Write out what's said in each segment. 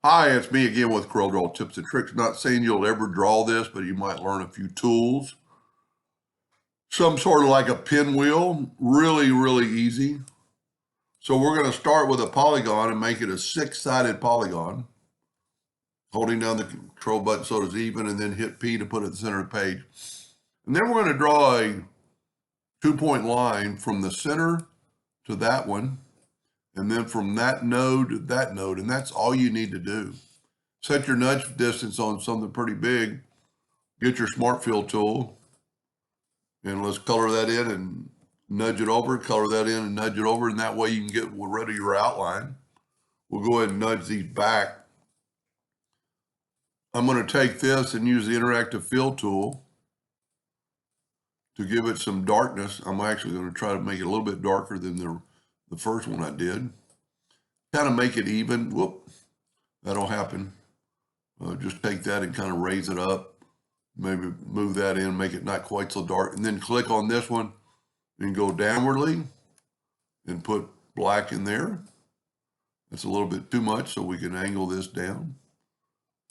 Hi, it's me again with Corel Draw Tips and Tricks. Not saying you'll ever draw this, but you might learn a few tools. Some sort of like a pinwheel, really easy. So we're going to start with a polygon and make it a 6-sided polygon. Holding down the control button so it's even, and then hit P to put it at the center of the page. And then we're going to draw a 2-point line from the center to that one, and then from that node to that node, and that's all you need to do. Set your nudge distance on something pretty big. Get your Smart Fill tool, and let's color that in and nudge it over, color that in and nudge it over, and that way you can get rid of your outline. We'll go ahead and nudge these back. I'm going to take this and use the Interactive Fill tool to give it some darkness. I'm actually going to try to make it a little bit darker than the first one I did. Kind of make it even. Whoop, that'll happen. Just take that and kind of raise it up. Maybe move that in, make it not quite so dark. And then click on this one and go downwardly and put black in there. That's a little bit too much, so we can angle this down.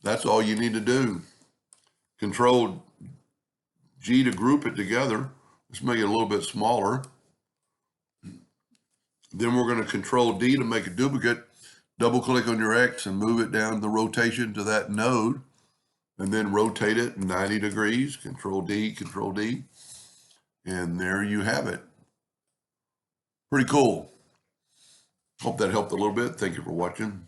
That's all you need to do. Control G to group it together. Let's make it a little bit smaller. Then we're going to Control D to make a duplicate. Double click on your X and move it down the rotation to that node, and then rotate it 90 degrees. Control D, and there you have it. Pretty cool. Hope that helped a little bit. Thank you for watching.